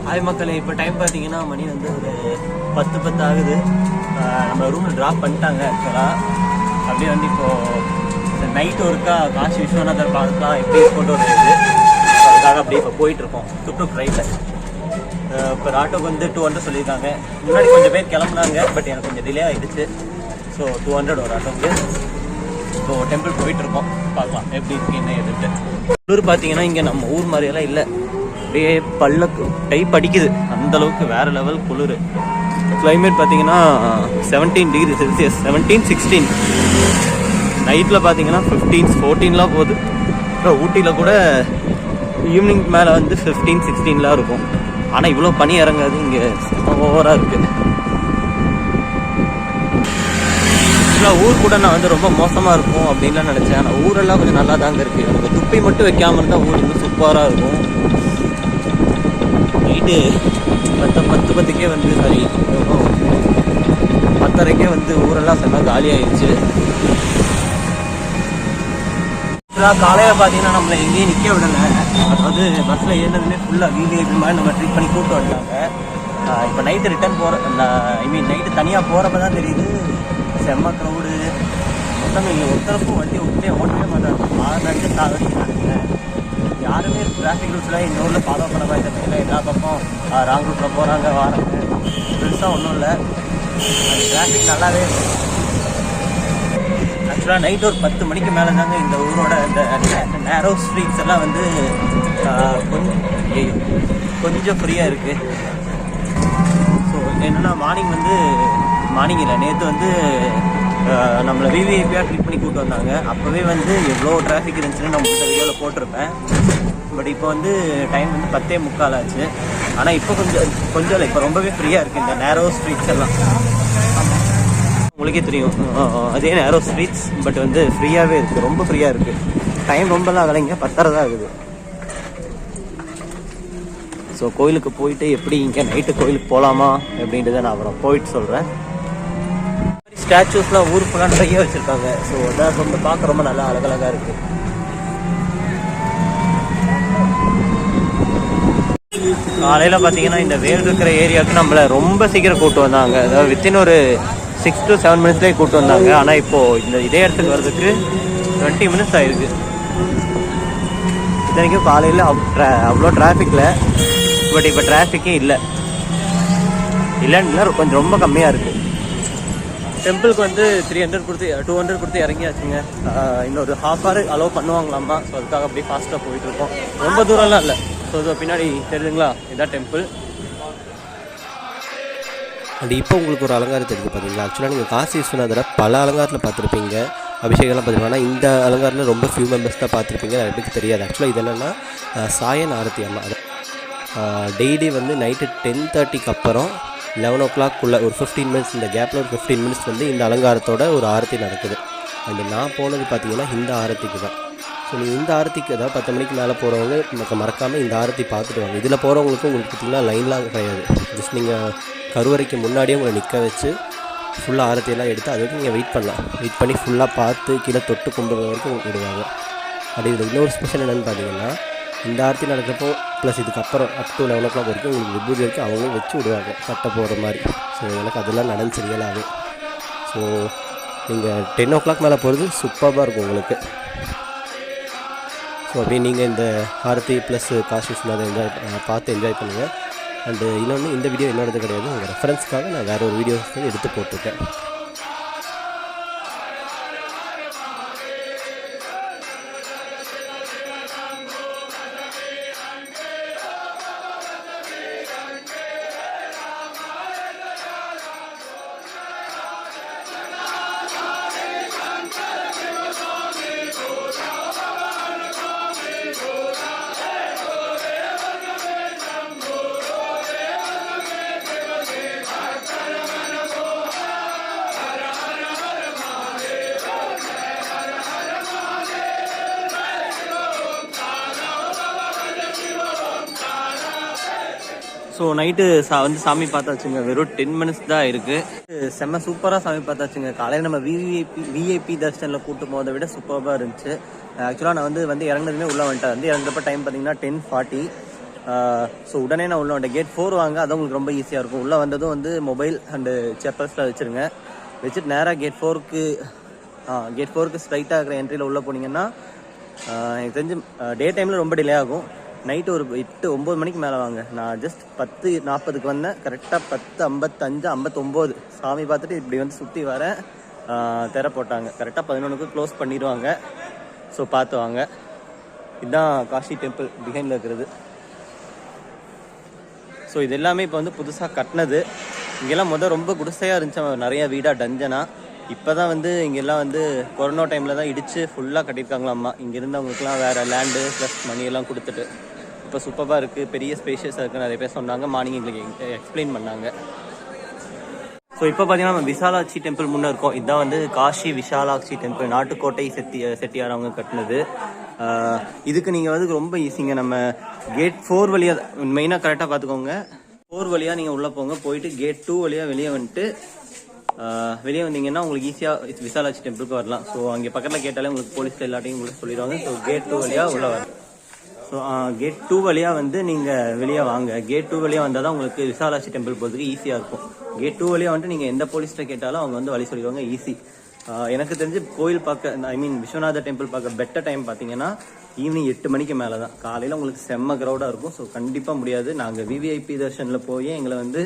Hi மக்களே, இப்போ time பார்த்தீங்கன்னா மணி வந்து ஒரு 10 ஆகுது. நம்ம ரூமில் ட்ராப் பண்ணிட்டாங்க ஆக்சுவலாக. அப்படியே வந்து இப்போது நைட்டு ஒருக்கா காசி விஸ்வநாதர் பார்க்கலாம் எப்படி ஃபோட்டோ இருக்குது. அதுக்காக அப்படியே இப்போ போயிட்டுருக்கோம் டுக் ரைட்டில். இப்போ ஆட்டோக்கு வந்து 200 சொல்லியிருக்காங்க. முன்னாடி கொஞ்சம் பேர் கிளம்புனாங்க, பட் எனக்கு கொஞ்சம் டிலே ஆகிடுச்சு. ஸோ 200 ஒரு ஆட்டோக்கு. ஸோ டெம்பிள் போயிட்டுருக்கோம், பார்க்கலாம் எப்படி இருக்கு என்ன எதுட்டு. குளிர் பார்த்தீங்கன்னா இங்கே நம்ம ஊர் மாதிரியெல்லாம் இல்லை, அப்படியே பல்லக்கு டைப் அடிக்குது, அந்தளவுக்கு வேறு லெவல் குளிர். கிளைமேட் பார்த்தீங்கன்னா 17 டிகிரி செல்சியஸ், 17, 16. நைட்டில் பார்த்தீங்கன்னா 15, 14லாம் போகுது. அப்புறம் ஊட்டியில் கூட ஈவினிங் மேலே வந்து 15, 16லாம் இருக்கும். ஆனால் இவ்வளோ பனி இறங்காது, இங்கே ஓவராக இருக்குது. ஊர் கூட நான் வந்து ரொம்ப மோசமாக இருக்கும் அப்படின்லாம் நினச்சேன். ஆனால் ஊரெல்லாம் கொஞ்சம் நல்லா தாங்க இருக்குது. நமக்கு துப்பி மட்டும் வைக்காமல் இருந்தால் ஊர் வந்து சூப்பராக இருக்கும். நைட்டு 10:10க்கே வந்து சாரி 10:30க்கே வந்து ஊரெல்லாம் செம்ம காலி ஆயிடுச்சு. காலையில் பார்த்தீங்கன்னா நம்மளை எங்கேயும் நிற்க விடலை. அதாவது பஸ்ஸில் ஏறினதுமே ஃபுல்லாக விஐபி மாதிரி நம்ம ட்ரீட் பண்ணி கூப்பிட்டு வந்தாங்க. இப்போ நைட்டு ரிட்டர்ன் நைட்டு தனியாக போகிறப்ப தான் தெரியுது செம்ம க்ரௌடு. மொத்தம் இங்கே ஒருத்தருக்கும் வண்டி ஓட்டவே மாட்டாங்க. 6 தாவடிக்கிறாங்க. யாருமே டிராஃபிக் ரூல்ஸ்லாம் இந்த ஊரில் ஃபாலோ பண்ண மாதிரி தெரியல. எல்லா பக்கம் ராங் ரூட்டில் போகிறாங்க வராங்க. பெருசாக ஒன்றும் இல்லை, அது டிராஃபிக் நல்லாவே இருக்கும். ஆக்சுவலாக நைட் ஒரு 10 மணிக்கு மேலே தாங்க இந்த ஊரோட இந்த நேரோ ஸ்ட்ரீட்ஸ் எல்லாம் வந்து கொஞ்சம் ஃப்ரீயாக இருக்குது. ஸோ என்னென்னா மார்னிங் இல்லை, நேற்று வந்து நம்மளை விவிஐபியாக ட்ரீட் பண்ணி கூப்பிட்டு வந்தாங்க. அப்போவே வந்து எவ்வளோ டிராஃபிக் இருந்துச்சுன்னு நம்ம இந்த வீடியோவில் போட்டிருப்பேன். பட் இப்போ வந்து டைம் வந்து 10:45 ஆச்சு. ஆனால் இப்போ கொஞ்சம் இல்லை, இப்போ ரொம்பவே ஃப்ரீயாக இருக்குது இந்த நேரோ ஸ்ட்ரீட்ஸ் எல்லாம். உங்களுக்கே தெரியும், அதே நேரோ ஸ்ட்ரீட்ஸ், பட் வந்து ஃப்ரீயாகவே இருக்குது, ரொம்ப ஃப்ரீயாக இருக்குது. டைம் ரொம்பலாம் ஆகலைங்க, 10:30 தான் ஆகுது. ஸோ கோயிலுக்கு போயிட்டு எப்படி இங்கே நைட்டு கோயிலுக்கு போகலாமா அப்படின்றத நான் அப்புறம் போயிட்டு சொல்கிறேன். ஸ்டாச்சூஸ்லாம் ஊர் ஃபுல்லாக நிறைய வச்சுருக்காங்க. ஸோ அதான் ரொம்ப பார்க்க ரொம்ப நல்லா அழகழகாக இருக்குது. காலையில் பார்த்தீங்கன்னா இந்த வேல் இருக்கிற ஏரியாவுக்கு நம்மளை ரொம்ப சீக்கிரம் கூப்பிட்டு வந்தாங்க. அதாவது வித்தின் ஒரு 6 to 7 மினிட்ஸ்லேயே கூப்பிட்டு வந்தாங்க. ஆனால் இப்போது இதே இடத்துக்கு வர்றதுக்கு 20 மினிட்ஸ் ஆகிருக்கு. இத்தனைக்கும் காலையில் அவ்வளோ டிராஃபிக்கில், பட் இப்போ டிராஃபிக்கே இல்லைன்னு கொஞ்சம் ரொம்ப கம்மியாக இருக்குது. டெம்பிளுக்கு வந்து 200 கொடுத்து இறங்கியாச்சுங்க. இன்னொரு ½ hour அலோவ் பண்ணுவாங்களாமா. ஸோ அதுக்காக அப்படியே ஃபாஸ்ட்டாக போயிட்டுருக்கோம். ரொம்ப தூரம்லாம் இல்லை. ஸோ இது பின்னாடி தெரியுதுங்களா, இதுதான் டெம்பிள். அண்ட் இப்போ உங்களுக்கு ஒரு அலங்காரம் தெரியுது பார்த்தீங்களா. ஆக்சுவலாக நீங்கள் காசி விஸ்வநாதரை பல அலங்காரத்தில் பார்த்துருப்பீங்க, அபிஷேகம்லாம் பார்த்துருப்பீங்க. ஆனால் இந்த அலங்காரத்தில் ரொம்ப ஃபியூ மெம்பர்ஸ் தான் பார்த்துருப்பீங்க, எனக்கு தெரியாது. ஆக்சுவலாக இது என்னென்னா சாயன் ஆரத்தி அம்மா. டெய்லி வந்து நைட்டு 10:30க்கு அப்புறம் 11 o'clock ஒரு 15 மினிட்ஸ், இந்த கேப்பில் ஒரு 15 மினிட்ஸ் வந்து இந்த அலங்காரத்தோட ஒரு ஆரத்தி நடக்குது. அண்டு நான் போனது பார்த்தீங்கன்னா இந்த ஆரத்திக்கு தான். ஸோ நீங்கள் இந்த ஆரத்திக்கு அதாவது 10 மணிக்கு மேலே போகிறவங்க நமக்கு மறக்காமல் இந்த ஆரத்தி பார்த்துட்டு வாங்க. இதில் போகிறவங்களுக்கும் உங்களுக்கு பார்த்திங்கன்னா லைன்லாம் கிடையாது. ஜஸ்ட் நீங்கள் கருவறைக்கு முன்னாடியே உங்களை நிற்க வச்சு ஃபுல்லாக ஆரத்தியெல்லாம் எடுத்து அது வரைக்கும் நீங்கள் வெயிட் பண்ணி ஃபுல்லாக பார்த்து கீழே தொட்டு கும்பிட்ற வரைக்கும் விடுவாங்க. அப்படி இதில் இன்னொரு ஸ்பெஷல் என்னென்னு பார்த்தீங்கன்னா, இந்த ஆரத்தி நடக்கிறப்போ ப்ளஸ் இதுக்கப்புறம் அப் டு 11 o'clock வரைக்கும் உங்களுக்கு விபூதி வரைக்கும் அவங்களும் வச்சு விடுவாங்க கட்ட போகிற மாதிரி. ஸோ எனக்கு அதெல்லாம் நடந்து ரியலாகவே. ஸோ நீங்கள் 10 o'clock மேலே போகிறது சூப்பராக இருக்கும் உங்களுக்கு. ஸோ அப்படியே நீங்கள் இந்த ஆரத்தி ப்ளஸ் காசி விஸ்வநாதர் பார்த்து என்ஜாய் பண்ணுங்கள். அண்டு இன்னொன்று, இந்த வீடியோ என்னோடது கிடையாது, உங்கள் ரெஃபரன்ஸ்க்காக நான் வேறு ஒரு வீடியோஸ் எடுத்து போட்டிருக்கேன். ஸோ நைட்டு வந்து சாமி பார்த்தாச்சுங்க. வெறும் 10 மினிட்ஸ் தான் இருக்குது. செம்ம சூப்பராக சாமி பார்த்தாச்சுங்க. காலையில் நம்ம விஐபி தர்ஷனில் கூட்டு போகிறத விட சூப்பராக இருந்துச்சு. ஆக்சுவலாக நான் வந்து இறங்கினதுமே உள்ளே வந்துட்டேன். இறங்குறப்ப டைம் பார்த்தீங்கன்னா 10:40. ஸோ உடனே நான் உள்ள வந்தேன். கேட் 4 வாங்க, அது உங்களுக்கு ரொம்ப ஈஸியாக இருக்கும். உள்ளே வந்ததும் வந்து மொபைல் அண்டு செப்பல்ஸில் வச்சுருங்க. வச்சுட்டு நேராக கேட் 4க்கு ஸ்ட்ரைட்டாக இருக்கிற என்ட்ரியில் உள்ளே போனீங்கன்னா எனக்கு தெரிஞ்சு டே டைமில் ரொம்ப டிலே ஆகும். நைட்டு ஒரு 8-9 மணிக்கு மேலே வாங்க. நான் ஜஸ்ட் 10:40க்கு வந்தேன். கரெக்டாக 10:55 59 சாமி பார்த்துட்டு இப்படி வந்து சுற்றி வரேன். திரை போட்டாங்க. கரெக்டாக 11க்கு க்ளோஸ் பண்ணிடுவாங்க. ஸோ பார்த்து வாங்க. இதுதான் காஷி டெம்பிள் பிஹைண்டில் இருக்கிறது. ஸோ இது எல்லாமே இப்போ வந்து புதுசாக கட்டினது. இங்கெல்லாம் ரொம்ப குடிசையாக இருந்துச்சு, நிறையா வீடாக டஞ்சனாக. இப்போ தான் வந்து இங்கெல்லாம் வந்து கொரோனா டைமில் தான் இடித்து ஃபுல்லாக கட்டியிருக்காங்களாம்மா. இங்கே இருந்தவங்களுக்குலாம் வேறு லேண்டு ப்ளஸ் மணியெல்லாம் கொடுத்துட்டு இப்போ சூப்பராக இருக்குது, பெரிய ஸ்பேஷியஸாக இருக்குது நிறைய பேர் சொன்னாங்க. மார்னிங் எங்களுக்கு எக்ஸ்பிளைன் பண்ணாங்க. ஸோ இப்போ பார்த்தீங்கன்னா நம்ம விசாலாட்சி டெம்பிள் முன்னே இருக்கோம். இதுதான் வந்து காஷி விசாலாட்சி டெம்பிள், நாட்டுக்கோட்டை செட்டியார் அவங்க கட்டினது. இதுக்கு நீங்கள் வந்து ரொம்ப ஈஸிங்க. நம்ம கேட் 4 வழியாக மெயினாக கரெக்டாக பார்த்துக்கோங்க. 4 வழியாக நீங்கள் உள்ளே போங்க. போயிட்டு கேட் 2 வழியாக வெளியே வந்துட்டு வெளியே வந்தீங்கன்னா உங்களுக்கு ஈஸியாக விசாலாட்சி டெம்பிளுக்கு வரலாம். ஸோ அங்கே பக்கத்தில் கேட்டாலே உங்களுக்கு போலீஸில் எல்லாத்தையும் உங்களுக்கு சொல்லிடுவாங்க. ஸோ கேட் 2 வழியாக உள்ளே வரும். ஸோ கேட் 2 வழியாக வந்து நீங்கள் வெளியே வாங்க. கேட் 2 வழியாக வந்தால் தான் உங்களுக்கு விசாலாட்சி டெம்பிள் போகிறதுக்கு ஈஸியாக இருக்கும். கேட் 2 வழியாக வந்துட்டு நீங்கள் எந்த போலீஸ்கிட்ட கேட்டாலும் அவங்க வந்து வழி சொல்லிடுவாங்க, ஈஸி. எனக்கு தெரிஞ்சு கோயில் பார்க்க விஸ்வநாதர் டெம்பிள் பார்க்க பெட்டர் டைம் பார்த்தீங்கன்னா ஈவினிங் 8 மணிக்கு மேலே தான். காலையில் உங்களுக்கு செம்ம க்ரௌடாக இருக்கும். ஸோ கண்டிப்பாக முடியாது. நாங்கள் விவிஐபி தர்ஷனில் போய் எங்களை வந்து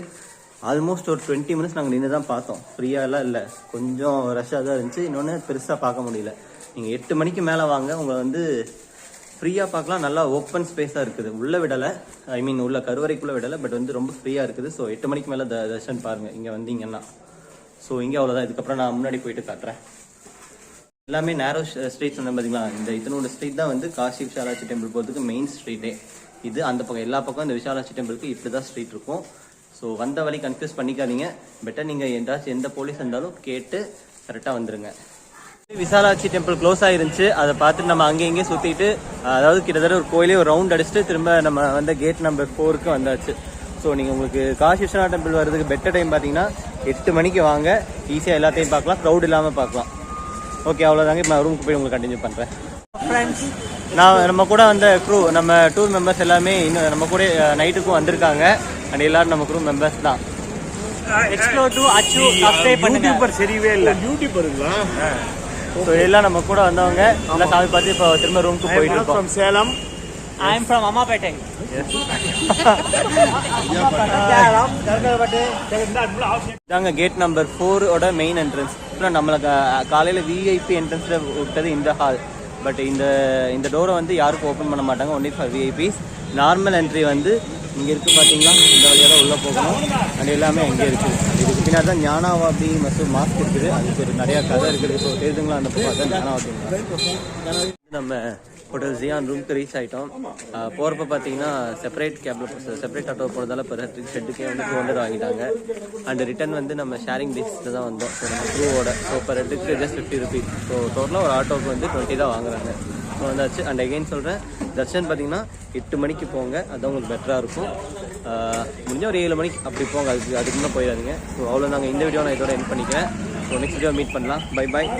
ஆல்மோஸ்ட் ஒரு 20 மினிட்ஸ் நாங்கள் நின்று தான் பார்த்தோம். ஃப்ரீயாலாம் இல்லை, கொஞ்சம் ரஷ்ஷாக தான் இருந்துச்சு. இன்னொன்று பெருசாக பார்க்க முடியல. நீங்கள் 8 மணிக்கு மேலே வாங்க, உங்களை வந்து ஃப்ரீயாக பார்க்கலாம். நல்லா ஓப்பன் ஸ்பேஸாக இருக்குது. உள்ளே விடலை, உள்ள கருவறைக்குள்ளே விடலை, பட் வந்து ரொம்ப ஃப்ரீயாக இருக்குது. ஸோ 8 மணிக்கு மேலே தர்ஷன் பாருங்கள் இங்கே வந்தீங்கன்னா. ஸோ இங்கே அவ்வளோதான். இதுக்கப்புறம் நான் முன்னாடி போயிட்டு காட்டுறேன். எல்லாமே நேரோ ஸ்ட்ரீட்ஸ் வந்து பார்த்தீங்களா, இந்த இதனோட ஸ்ட்ரீட் தான் வந்து காஷி விசாலாட்சி டெம்பிள் போகிறதுக்கு மெயின் ஸ்ட்ரீட்டே. இது அந்த பக்கம் எல்லா பக்கம் இந்த விசாலாட்சி டெம்பிளுக்கு இப்படி தான் ஸ்ட்ரீட் இருக்கும். ஸோ வந்த வழி கன்ஃபியூஸ் பண்ணிக்காதீங்க. பெட்டர் நீங்கள் எந்த போலீஸ் இருந்தாலும் கேட்டு கரெக்டாக வந்துடுங்க. விசாலாட்சி டெம்பிள் க்ளோஸ் ஆகிருந்துச்சு. அதை பார்த்துட்டு நம்ம அங்கே இங்கே சுற்றிட்டு, அதாவது கிட்டத்தட்ட ஒரு கோயிலே ஒரு ரவுண்ட் அடிச்சுட்டு திரும்ப நம்ம வந்து கேட் நம்பர் 4க்கு வந்தாச்சு. ஸோ நீங்கள் உங்களுக்கு காஷி விஸ்வநாத் டெம்பிள் வர்றதுக்கு பெட்டர் டைம் பார்த்தீங்கன்னா 8 மணிக்கு வாங்க. ஈஸியாக எல்லாத்தையும் பார்க்கலாம், க்ரௌட் இல்லாமல் பார்க்கலாம். ஓகே, அவ்வளோதாங்க. இப்போ நான் ரூமுக்கு போய் உங்களுக்கு கண்டினியூ பண்ணுறேன். ஃப்ரெண்ட்ஸ், நம்ம கூட வந்த க்ரூ, நம்ம டூர் மெம்பர்ஸ் எல்லாமே இன்னும் நம்ம கூட நைட்டுக்கும் வந்திருக்காங்க. அண்ட் எல்லாரும் நம்ம க்ரூ மெம்பர்ஸ் தான். எக்ஸ்ப்ளோர் டு அச்சு சப்ஸ்கிரைப் பண்ணுங்க. யூடியூபர் சரிவே இல்லை, யூடியூபருங்களா? ஸோ எல்லாம் நம்ம கூட வந்தவங்க எல்லாம் சாமி பார்த்து இப்போ திரும்ப ரூமுக்கு போயிட்டு இருக்கோம். From Salem. I am from Ammapettai. Yes. இதாங்க கேட் நம்பர் 4 ஓட மெயின் என்ட்ரன்ஸ். அப்புறம் நம்மளுக்கு காலையில் விஐபி என்ட்ரன்ஸில் விட்டது இந்த ஹால். பட் இந்த டோரை வந்து யாருக்கும் ஓப்பன் பண்ண மாட்டாங்க, only for VIPs. Normal entry வந்து இங்கே இருக்குது பார்த்தீங்களா, இந்த வழியாக தான் உள்ளே போகணும். அது எல்லாமே இங்கே இருக்குது. இதுக்கு பின்னாடி தான் ஞானாவாபி மசூர் மாஸ்க் இருக்குது. அதுக்கு ஒரு நிறையா கதை இருக்குது. ஸோ தெரியுதுங்களா, அந்த பக்கம் தான் ஞானாவாபி. நம்ம ஹோட்டல் ஜியான் ரூமுக்கு ரீச் ஆகிட்டோம். போகிறப்ப பார்த்தீங்கன்னா செப்பரேட் ஆட்டோ போனதால பெர் ஹெட்டுக்கே வந்து 200 வாங்கிட்டாங்க. அண்ட் ரிட்டன் வந்து நம்ம ஷேரிங் பேசிஸில் தான் வந்தோம். ஸோ நம்ம க்ரூவோட. ஸோ பெர் ஹெட்டுக்கு ஜஸ்ட் 50 ருபீஸ். ஸோ டோட்டலாக ஒரு ஆட்டோவுக்கு வந்து 20 தான் வாங்குறாங்க. ஸோ வந்தாச்சு. அண்ட் அகெயின் சொல்கிறேன், தர்ஷன் பார்த்தீங்கன்னா 8 மணிக்கு போங்க, அதுதான் உங்களுக்கு பெட்டராக இருக்கும். முடிஞ்சால் ஒரு 7 மணிக்கு அப்படி போங்க, அதுக்கு முன்னே போயிடாதீங்க. ஸோ அவ்வளோ நாங்கள் இந்த வீடியோ நான் இதோட எண்ட் பண்ணிக்கிறேன். ஸோ நெக்ஸ்ட் வீடியோ மீட் பண்ணலாம். Bye bye.